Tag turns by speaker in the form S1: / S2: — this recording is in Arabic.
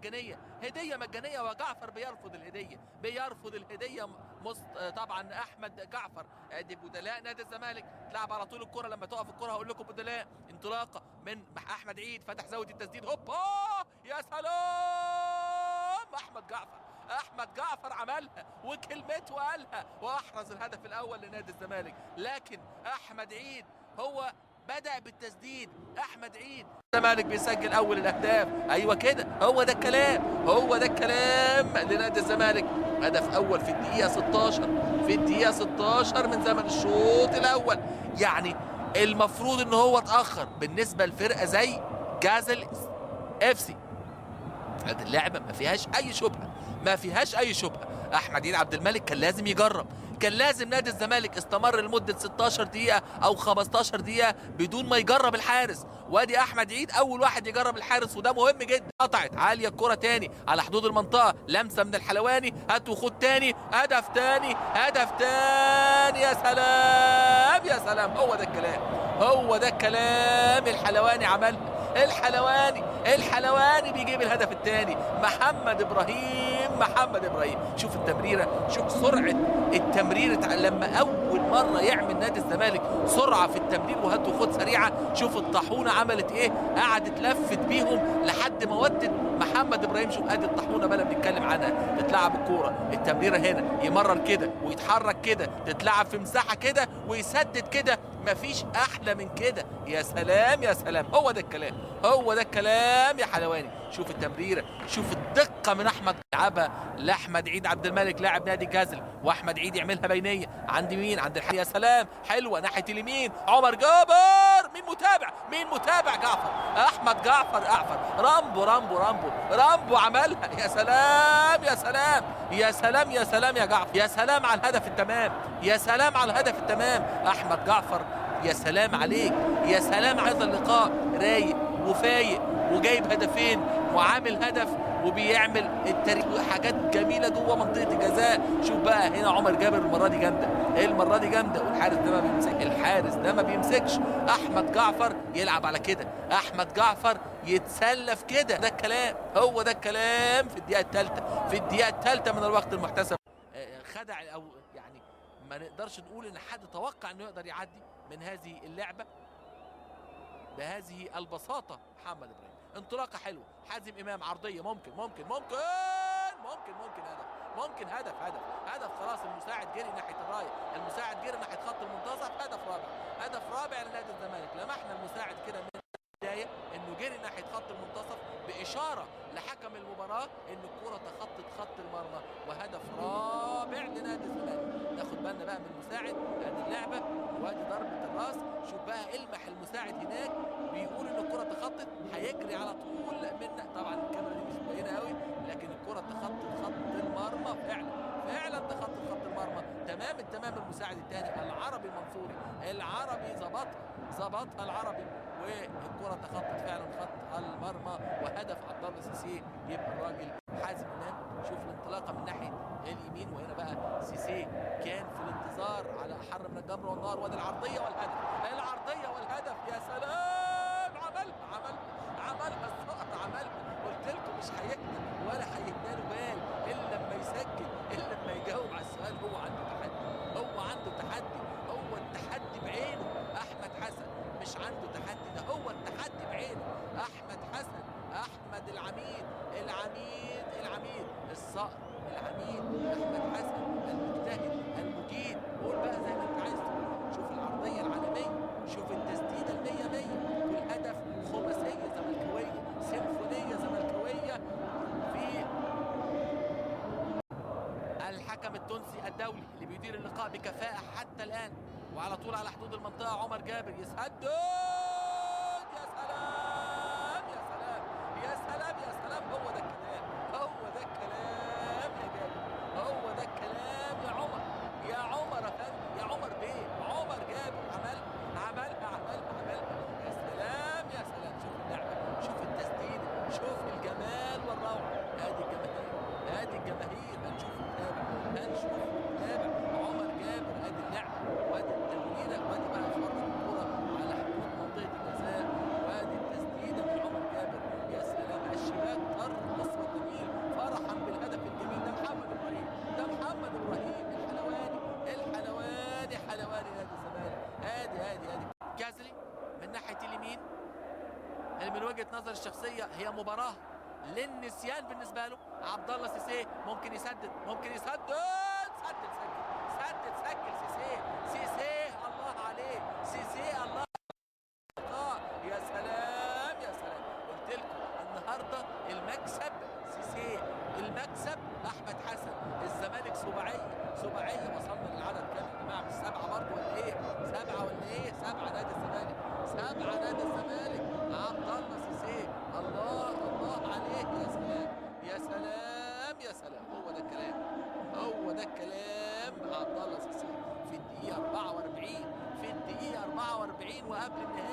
S1: مجانيه، هديه مجانيه، وجعفر بيرفض الهديه، بيرفض الهديه. طبعا احمد جعفر. ادي بدلاء نادي الزمالك، تلعب على طول الكره. لما تقف الكره هقول لكم بدلاء. انطلاقه من احمد عيد، فتح زاويه التسديد، هوبا يا سلام. احمد جعفر، احمد جعفر عملها وكلمته قالها، واحرز الهدف الاول لنادي الزمالك. لكن احمد عيد هو بدأ بالتسديد. احمد عيد، الزمالك بيسجل اول الاهداف. ايوه كده، هو ده الكلام، هو ده الكلام لنادي الزمالك. هدف اول في الدقيقه 16، في الدقيقه 16 من زمن الشوط الاول. يعني المفروض ان هو اتاخر بالنسبه لفرقه زي جازل اف سي. هذه اللعبه ما فيهاش اي شبهه، ما فيهاش اي شبهه. احمد عيد عبد الملك كان لازم يجرب، كان لازم نادي الزمالك استمر لمده 16 دقيقه او 15 دقيقه بدون ما يجرب الحارس. وادي احمد عيد اول واحد يجرب الحارس، وده مهم جدا. قطعت عاليه الكره تاني على حدود المنطقه، لمسه من الحلواني، هات وخد تاني، هدف تاني، هدف تاني. يا سلام يا سلام، هو ده الكلام، هو ده الكلام. الحلواني عملها، الحلواني بيجيب الهدف الثاني. محمد ابراهيم، محمد ابراهيم. شوف التمريره، شوف سرعه التمريره. لما اول مره يعمل نادي الزمالك سرعه في التمرير وهات وخد سريعه. شوف الطاحونه عملت ايه، قعدت لفت بيهم لحد ما ودت محمد ابراهيم. شوف ادي الطاحونه بقى بنتكلم عنها، تتلعب الكوره، التمريره هنا، يمرر كده ويتحرك كده، تتلعب في مساحه كده ويسدد كده. مفيش احلى من كده. يا سلام يا سلام، هو ده الكلام، هو ده الكلام يا حلواني. شوف التمريره، شوف الدقه من احمد. لعبها لاحمد عيد عبد الملك لاعب نادي جازل، واحمد عيد يعملها بينيه عند مين؟ عند يا سلام، حلوه ناحيه اليمين، عمر جابر. مين متابع؟ مين متابع؟ جعفر، احمد جعفر، رامبو رامبو رامبو رامبو عملها. يا سلام يا سلام يا سلام يا سلام يا جعفر، يا سلام على الهدف التمام، يا سلام على الهدف التمام. احمد جعفر يا سلام عليك، يا سلام على هذا اللقاء، رايق وفايق وجايب هدفين وعامل هدف وبيعمل التاريخ حاجات جميله جوه منطقه الجزاء. شوف بقى هنا عمر جابر، المره دي جامده، المره دي جامده، والحارس ده ما بيمسك، الحارس ده ما بيمسكش. احمد جعفر يلعب على كده، احمد جعفر يتسلف كده. ده الكلام، هو ده الكلام. في الدقيقه الثالثه، في الدقيقه الثالثه من الوقت المحتسب، خدع او يعني ما نقدرش نقول ان حد توقع انه يقدر يعدي من هذه اللعبه بهذه البساطه. محمد ابراهيم، انطلاقه حلوه، حازم امام، عرضيه، ممكن هدف خلاص. المساعد جري ناحيه الرايه، المساعد جري ناحيه خط المنتصف. هدف رابع، هدف رابع لنادي الزمالك. لمحنا المساعد كده من البدايه انه جري ناحيه خط المنتصف باشاره لحكم المباراه ان الكره تخطت خط المرمى، وهدف رابع لنادي الزمالك. ناخد بالنا بقى من المساعد، ادي اللعبه وادي ضربه الراس. شوف بقى المح المساعد هناك بيقول ان الكره تخطت، هيجري على طول من، طبعا الكاميرا دي مش باينه قوي، لكن الكره تخطت خط المرمى فعلا تخطت خط المرمى تمام التمام. المساعد الثاني العربي المنصوري، العربي ظبطها العربي، والكره تخطت فعلا خط المرمى، وهدف عبد الله سيسي. يبقى الراجل حازم امام. شوف الانطلاقه من ناحيه اليمين، وهنا بقى سيسي كان في الانتظار على احر من الجمر والنار. وادي العرضيه والهدف، العرضيه والهدف. يا سلام، عملها الصقر، عملها. قلت لكم مش هيهدى ولا هيهدى له بال الا لما يسجل، الا لما يجاوب على السؤال. هو عنده تحدي، هو التحدي بعينه. احمد حسن مش عنده تحدي، ده هو التحدي بعينه. احمد حسن، احمد العميد الصقر، العميد احمد حسن، المجتهد المجيد. قول بقى زي ما انت عايز تقول. شوف العرضيه العالميه، شوف التسديده المية مية، والهدف خماسيه زملكاويه، سيمفونيه زملكاويه. في الحكم التونسي الدولي اللي بيدير اللقاء بكفاءه حتى الان، وعلى طول على حدود المنطقه عمر جابر يسدد. يا سلام يا سلام يا سلام يا سلام، هو ده الكلام، هو ده الكلام يا جابر، هو ده الكلام يا عمر، يا عمر افندي، يا عمر بيه، عمر جابر عملها. يا سلام يا سلام. شوف اللعبه، شوف التسديد، شوف الجمال والروعه. ادي الجماهير هنشوف نتابع عمر جابر. ادي اللعبه وادي التمريره، وادي بقى فرق الكوره على حدود من وجهة نظر الشخصية هي مباراة للنسيان بالنسبة له. عبد الله سيسي ممكن يسدد، ممكن يسدد، سدد سجل سيسي الله عليه، سيسي الله. يا سلام يا سلام، قلت لكم النهارده المكسب سيسي، المكسب احمد حسن. الزمالك سباعيه وصلنا للعدد كام يا جماعه؟ مش 7 برضه ولا ايه؟ 7 ولا ايه؟ 7 نادي الزمالك، 7 نادي الزمالك. عبد الله سيسي الله عليه، يا سلام يا سلام يا سلام. هو ده الكلام، هو ده الكلام. عبد الله سيسي في الدقيقه 44، في الدقيقه 44 وقبل النهايه